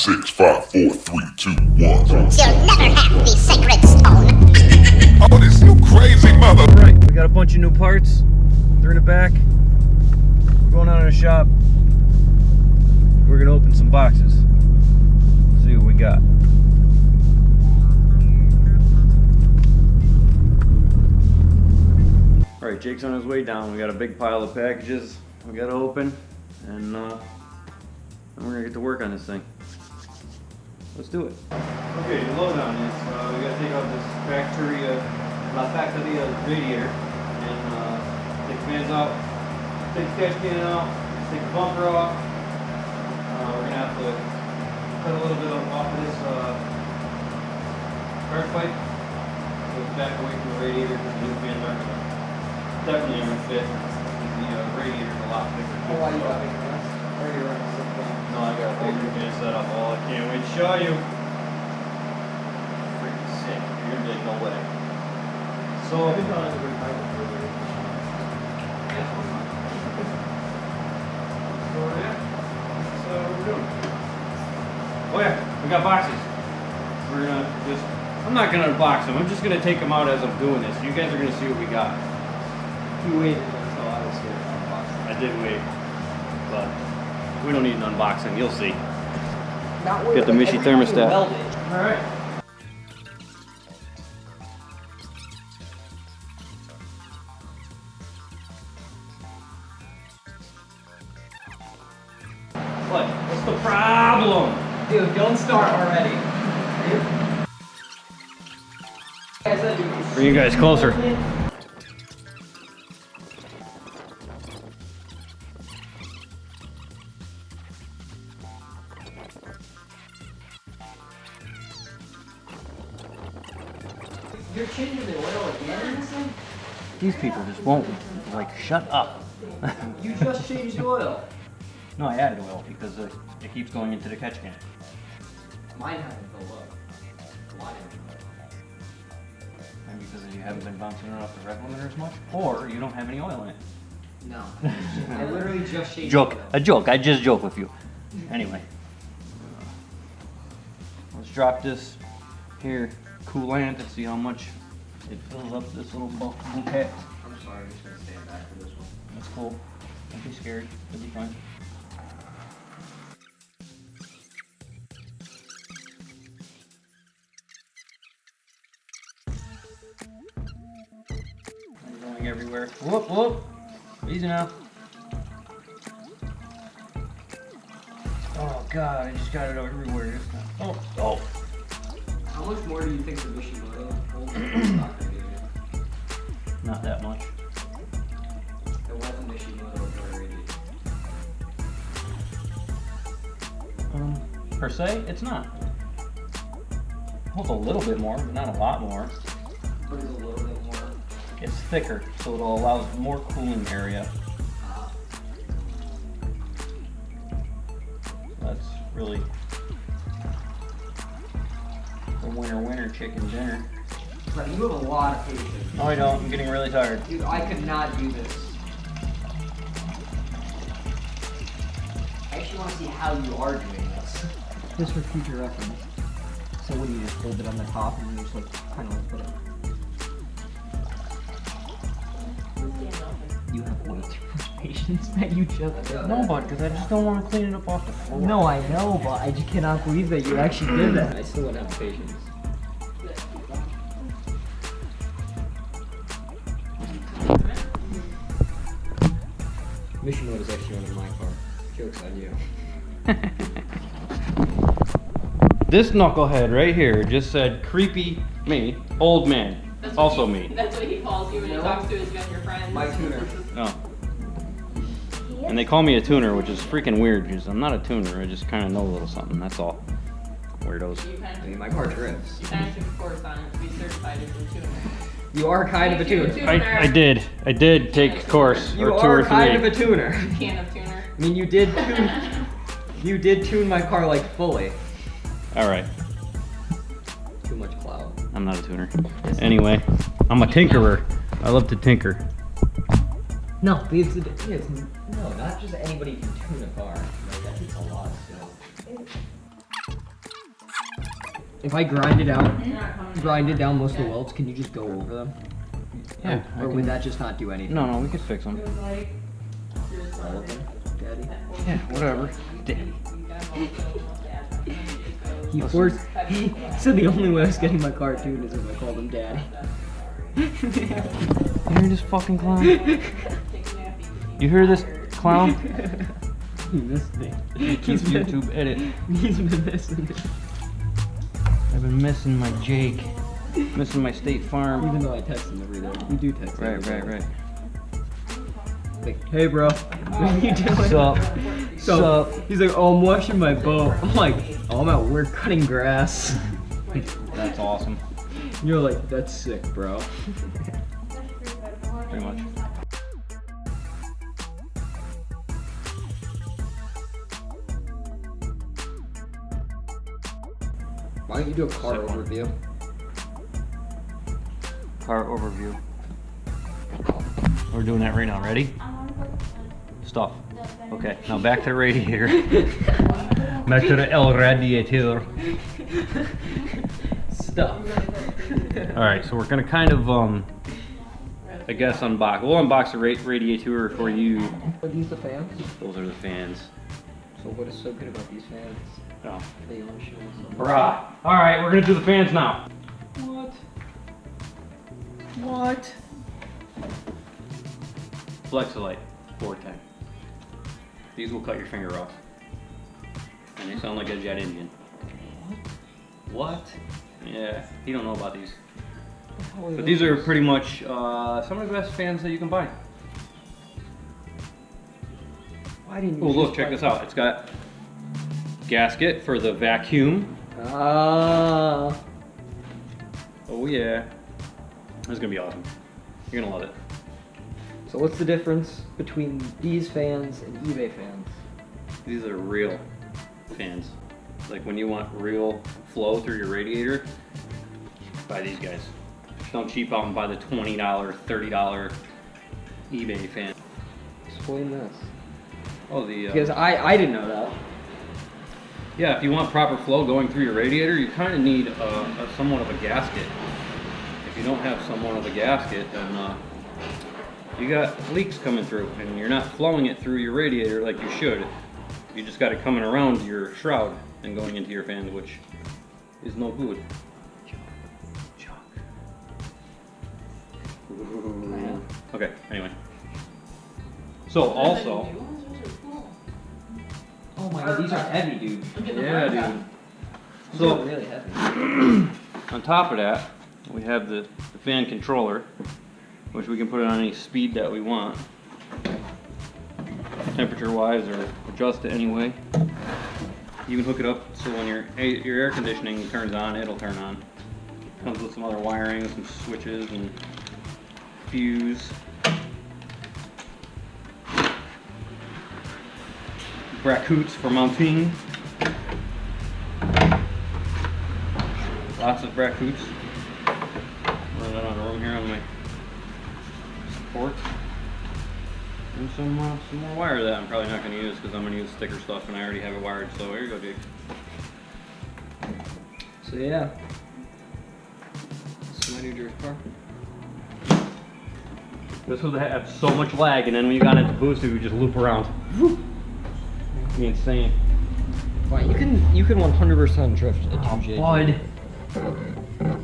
6, 5, 4, 3, 2, 1. You'll never have the sacred stone. Oh, this you crazy mother. Right, we got a bunch of new parts. They're in the back. We're going out in the shop. We're gonna open some boxes. See what we got. All right, Jake's on his way down. We got a big pile of packages we gotta open, and then we're gonna get to work on this thing. Let's do it. Okay, the lowdown is we gotta take out this La Factoria radiator, and take the fans out, take the catch can out, take the bumper off. We're gonna have to cut a little bit off of this guard pipe, so it's back away from the radiator because the new fans aren't definitely gonna fit. The radiator's a lot bigger. Oh, why you got bigger ones? Already running some things. No, I got a bigger fan set up. Oh, I can't wait to show you. Freaking sick. You're gonna be like, no way. So, oh yeah, we got boxes. We're gonna just, I'm not gonna unbox them. I'm just gonna take them out as I'm doing this. You guys are gonna see what we got. You waited until I was here to unbox it. I did wait, but we don't need an unboxing. You'll see. Not Get the Mishi thermostat. All right. What? What's the problem? Dude, don't start already. Bring you guys closer. You're changing the oil again in this thing? These people just won't, like, shut up. You just changed the oil. No, I added oil because it keeps going into the catch can. Mine hasn't filled up. Mine And because you haven't been bouncing it off the rev limiter as much, or you don't have any oil in it. No. I literally just changed Joke, the oil. a joke. I just joke with you. Anyway, let's drop this here coolant and see how much it fills up this little bouquet. I'm sorry, I'm just gonna stand back for this one. That's cool. Don't be scared. It'll be fine. I'm going everywhere. Whoop, whoop. Easy now. Oh God, I just got it everywhere. Oh, oh. How much more do you think the Mishimoto holds? Not that much. It wasn't Mishimoto radiator. Per se, it's not. It holds a little bit more, but not a lot more. What is a little bit more? It's thicker, so it'll allow more cooling area. That's really the winner chicken dinner. But you have a lot of patience. No, I don't. I'm getting really tired. Dude, I could not do this. I actually want to see how you are doing this. Just for future reference. So what do you just hold it on the top and you just like kind of like put it? You have way too much patience that you just did. No, bud, because I just don't want to clean it up off the floor. No, I know, but I just cannot believe that you actually did that. I still wouldn't have patience. Mission mode is actually under my car. Joke's on you. This knucklehead right here just said creepy me, old man. That's Also what me. That's what he calls you when he No. talks to his younger friends. My tuner. No. And they call me a tuner, which is freaking weird because I'm not a tuner. I just kind of know a little something. That's all. Weirdos. You kind I of, mean, my car drifts. you kind of took a course on it to be certified as a tuner. You are kind of a You're a tuner. tuner. I did take a course You or two are or kind of three. a tuner. Can of tuner. I mean, you did tune my car like fully. All right. Too much clout. I'm not a tuner. Anyway, I'm a tinkerer. I love to tinker. No, because the thing is, no, not just anybody can tune a car. Like, that takes a lot of skill. If I grind it out, You're not coming grind it down most of the Yeah. welds, can you just go over them? Yeah. I Or can- would that just not do anything? No, we could fix them. It was like, you're just All of them, Daddy? Yeah, whatever. He forced. He said the only way I was getting my cartoon is if I called him Daddy. You hear this fucking clown? You hear this clown? He missed me. YouTube edit. He's been missing me. I've been missing my Jake. Missing my State Farm. Even though I text him every day. We do text him. Right. Like, hey bro, what are you doing? Sup? So he's like, oh, I'm washing my boat. I'm like, oh, I'm at work cutting grass. That's awesome. You're like, that's sick, bro. Pretty much. Why don't you do a car Sick one. overview? Car overview. We're doing that right now. Ready? Stuff. Okay, now back to the radiator. Back to the El Radiator. Stuff. Alright, so we're gonna kind of, I guess unbox. We'll unbox the radiator for you. Are these the fans? Those are the fans. So what is so good about these fans? Oh. That you want to show us? Bruh. Alright, we're gonna do the fans now. What? Flexolite 410. These will cut your finger off. And they sound like a jet engine. What? Yeah, you don't know about these. But these are pretty much some of the best fans that you can buy. Why didn't you? Oh look, just check buy- this out. It's got gasket for the vacuum. Ah. Oh yeah. This is gonna be awesome. You're gonna love it. So what's the difference between these fans and eBay fans? These are real fans. Like when you want real flow through your radiator, buy these guys. Don't cheap out and buy the $20, $30 eBay fan. Explain this. Oh, the Because I didn't know that. yeah. If you want proper flow going through your radiator, you kind of need a somewhat of a gasket. If you don't have somewhat of a gasket, then you got leaks coming through, and you're not flowing it through your radiator like you should. You just got it coming around your shroud and going into your fan, which is no good. Ooh. Okay, anyway. So also, Oh my god, these are heavy, dude. yeah, dude. These are So really heavy. on top of that, we have the fan controller, which we can put it on any speed that we want, temperature-wise, or adjust it anyway. You can hook it up so when your air conditioning turns on, it'll turn on. Comes with some other wiring, some switches, and fuse. Brackets for mounting. Lots of brackets. Run that on the room here on my support. And some more wire that I'm probably not going to use because I'm going to use thicker stuff and I already have it wired. So here you go, Jake. So yeah. This is my New Jersey car. This would have so much lag, and then when you got into boost, it would just loop around. It'd be insane. Wow, you can 100% drift a 2J. Bud.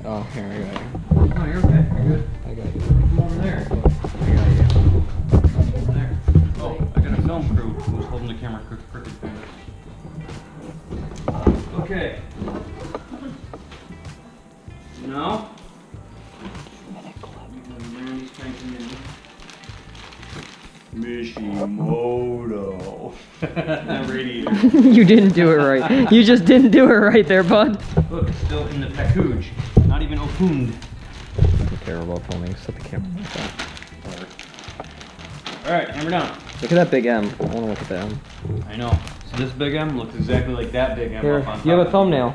Oh, here I got you. Oh, you're okay. You're good. I got you. Come over there. I got you. Over there. Oh, I got a film crew who's holding the camera crooked fingers. Okay. Now. Mishimoto. Radiator. You didn't do it right. You just didn't do it right there, bud. Look, it's still in the package. Not even opened. I don't care about filming. Set the camera like that. Alright, hammer down. Look at that big M. I want to look at that M. I know. So this big M looks exactly like that big M Here, up on top. you have a of it. thumbnail.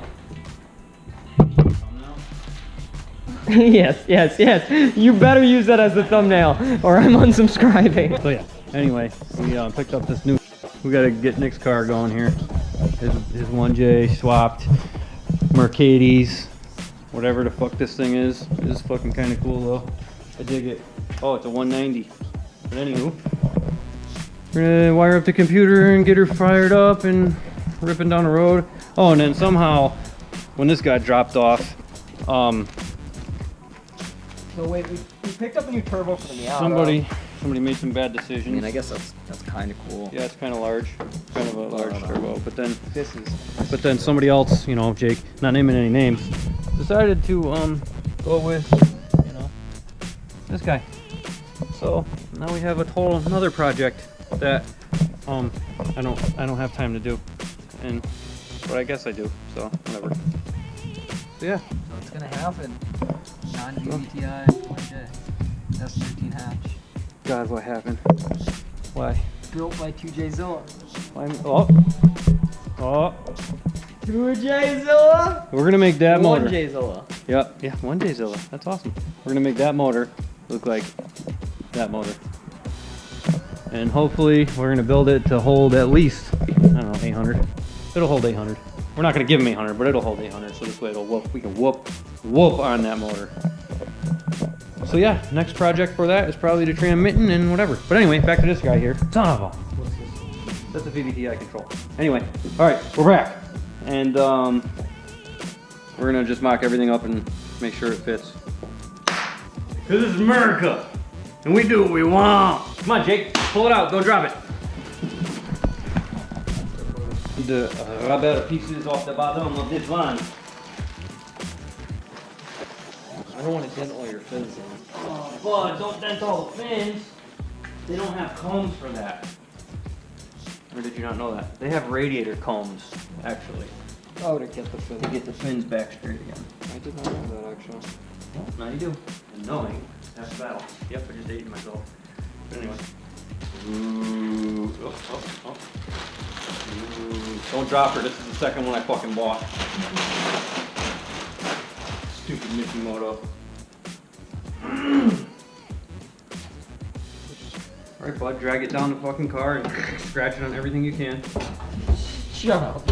Thumbnail? yes. You better use that as the thumbnail, or I'm unsubscribing. So yeah, anyway, we picked up this new, we gotta get Nick's car going here. His 1J swapped. Mercedes, whatever the fuck this thing is. It's fucking kind of cool though. I dig it. Oh, it's a 190. But anywho, we're gonna wire up the computer and get her fired up and ripping down the road. Oh, and then somehow, when this got dropped off, So wait, we picked up a new turbo for the Miata. somebody made some bad I decisions. mean, I guess that's kind of cool. Yeah, it's kind of large, kind of a large no. turbo. But Then somebody else, you know, Jake, not naming any names, decided to go with, you know, this guy. So now we have another project that I don't have time to do, but I guess I do. So whatever. So yeah. So it's gonna happen. Non-GTI 1J. S13 hatch. God, what happened? Why? Built by 2J Zilla. Oh. 2J Zilla? We're gonna make that motor. 1J Zilla. Yep. Yeah, 1J Zilla. That's awesome. We're gonna make that motor look like that motor. And hopefully we're gonna build it to hold at least, I don't know, 800. It'll hold 800. We're not gonna give them 800, but it'll hold 800. So this way we can whoop on that motor. So yeah, next project for that is probably the tram mitten and whatever. But anyway, back to this guy here. Son of a. What's this? That's a VVTi control. Anyway, all right, we're back. And we're gonna just mock everything up and make sure it fits. Cause this is America, and we do what we want. Come on, Jake, pull it out, go drop it. The rubber pieces off the bottom of this one. I don't want to dent all your fins in. Oh, bud, don't dent all the fins. They don't have combs for that. Or did you not know that? They have radiator combs, actually. Oh, to get the fins. To get the fins back straight again. I did not know that, actually. Well, now you do. And knowing, half the battle. Yep, I just dated myself. But anyway. Ooh. Oh. Ooh. Don't drop her. This is the second one I fucking bought. Stupid Mishimoto. Alright, bud, drag it down the fucking car and scratch it on everything you can. Shut up.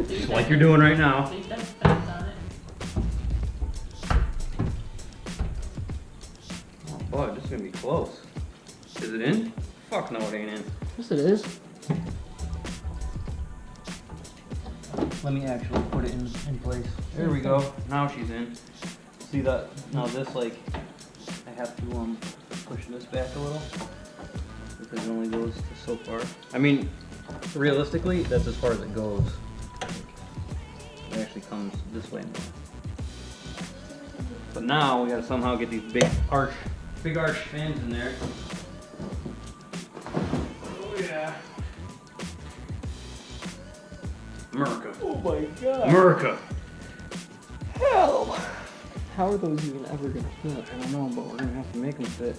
Just like you're doing right now. Think that's fast on it. Oh, bud, this is gonna be close. Is it in? Fuck no, it ain't in. Yes, it is. Let me actually put it in place. There we go. Now she's in. See that? Now this, like, I have to push this back a little because it only goes to so far. I mean, realistically, that's as far as it goes. It actually comes this way now. But now we gotta somehow get these big arch fins in there. Oh yeah. America. Oh my god. America. Hell. How are those even ever gonna fit? I don't know, but we're gonna have to make them fit.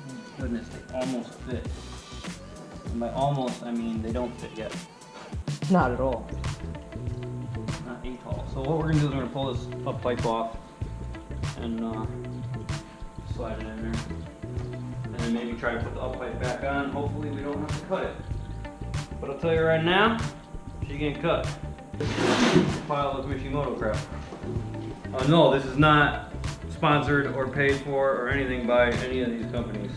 Oh goodness, they almost fit. And by almost, I mean they don't fit yet. Not at all. Not ATOL. So what we're gonna do is we're gonna pull this up pipe off and slide it in there. And then maybe try to put the up pipe back on. Hopefully we don't have to cut it. But I'll tell you right now, she getting cut. Pile of Mishimoto crap. No, this is not sponsored or paid for or anything by any of these companies.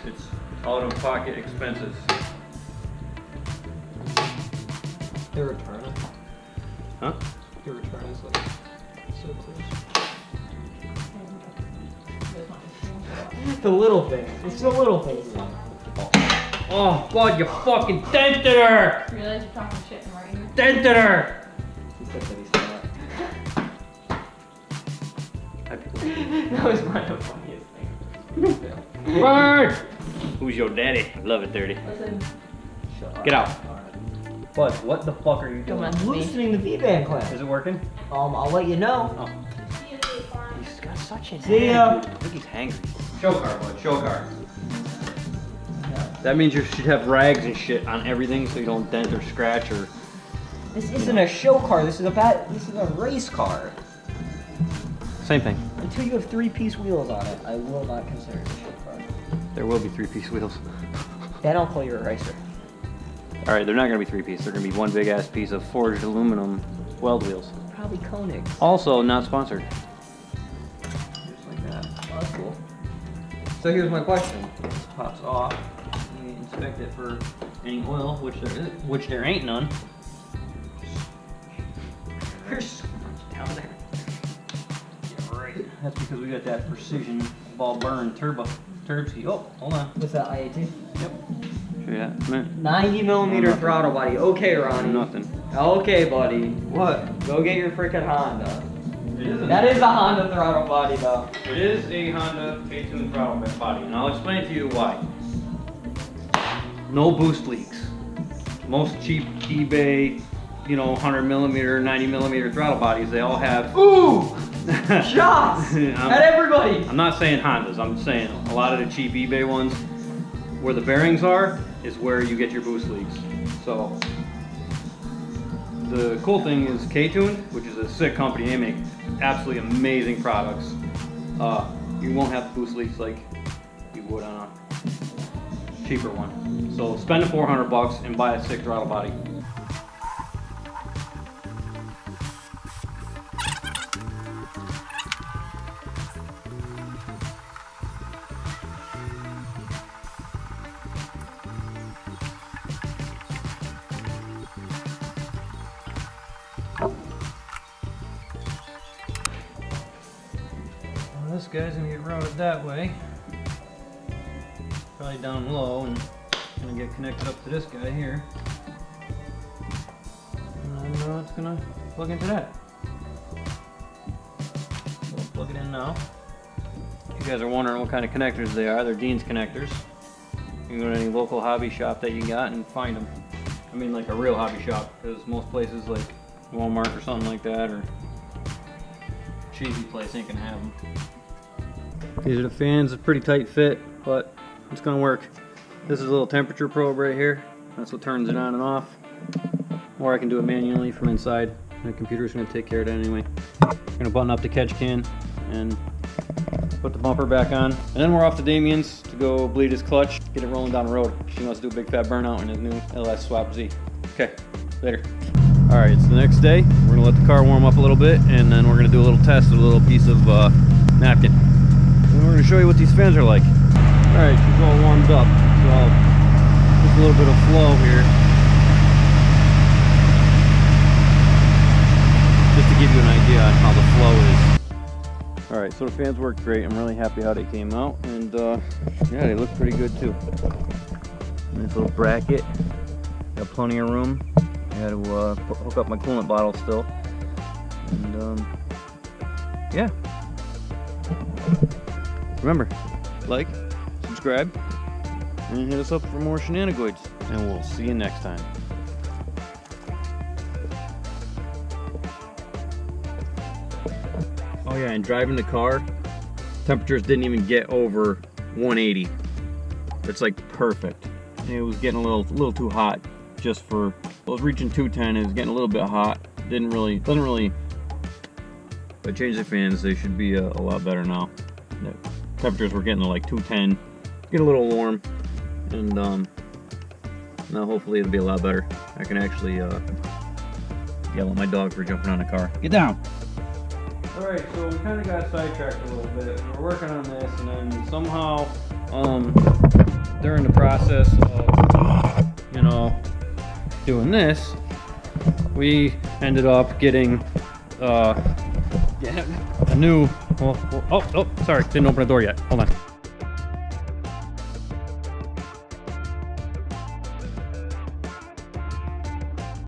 It's out of pocket expenses. The return. Huh? The return is like so close. The little things. It's the little things. Oh God, you fucking dented her! Realize you're talking shit and writing. Dented her! He said that he's not. That was one of the funniest things. Bird! Who's your daddy? Love it, dirty. Listen, Get out. Bud, what the fuck are you doing? Come I'm loosening the V-band clamp. Is it working? I'll let you know. Oh. see you at the farm. He's got such a See ya. I think he's hangry. Show car, bud. Show car. That means you should have rags and shit on everything so you don't dent or scratch or. This isn't a show car. This is a race car. Same thing. Until you have 3-piece wheels on it, I will not consider it a show car. There will be 3-piece wheels. Then I'll call you a racer. All right, they're not gonna be 3-piece. They're gonna be one big ass piece of forged aluminum weld wheels. Probably Koenigs. Also not sponsored. Just like that. Oh, that's cool. So here's my question. This pops off. You inspect it for any oil, which there ain't none. There's so much down there. Yeah, right. That's because we got that precision ball burn turbski. Oh, hold on. What's that, IAT? Yep. Show you that. Man, 90 millimeter throttle body. Okay, Ronnie. nothing. Okay, buddy. What? Go get your freaking Honda. It is That is a Honda throttle body, though. It is a Honda K-tuned throttle body, and I'll explain to you why. No boost leaks. Most cheap eBay, 100 millimeter, 90 millimeter throttle bodies, they all have. Ooh! Shots! At everybody! I'm not saying Hondas, I'm saying a lot of the cheap eBay ones, where the bearings are, is where you get your boost leaks. So, the cool thing is K-tuned, which is a sick company. They make absolutely amazing products. You won't have boost leaks like you would on a cheaper one. So spend the $400 and buy a sick throttle body. This guy's gonna get routed that way, probably down low, and gonna get connected up to this guy here, and then it's gonna plug into that. So we'll plug it in now. If you guys are wondering what kind of connectors they are, they're Dean's connectors. You can go to any local hobby shop that you got and find them. I mean, like a real hobby shop, because most places like Walmart or something like that, or cheesy place ain't gonna have them. These are the fans. It's a pretty tight fit, but it's gonna work. This is a little temperature probe right here. That's what turns it on and off. Or I can do it manually from inside. The computer's gonna take care of that anyway. I'm gonna button up the catch can and put the bumper back on. And then we're off to Damien's to go bleed his clutch, get it rolling down the road. He wants to do a big fat burnout in his new LS Swap Z. Okay, later. All right, it's the next day. We're gonna let the car warm up a little bit, and then we're gonna do a little test with a little piece of napkin. And we're gonna show you what these fans are like. All right, she's all warmed up. So just a little bit of flow here, just to give you an idea on how the flow is. All right, so the fans worked great. I'm really happy how they came out, and yeah, they look pretty good too. Nice little bracket. Got plenty of room. I had to hook up my coolant bottle still, and yeah. Remember, like, subscribe, and hit us up for more shenanigans, and we'll see you next time. Oh yeah, and driving the car, temperatures didn't even get over 180. It's like perfect. It was getting a little too hot just for. I was reaching 210. It was getting a little bit hot. Doesn't really. If I change the fans, they should be a lot better now. The temperatures were getting to like 210, get a little warm, and now hopefully it'll be a lot better. I can actually yell at my dog for jumping on the car. Get down! Alright, so we kind of got sidetracked a little bit. We were working on this, and then somehow, during the process of, doing this, we ended up getting a new, sorry, didn't open the door yet. Hold on.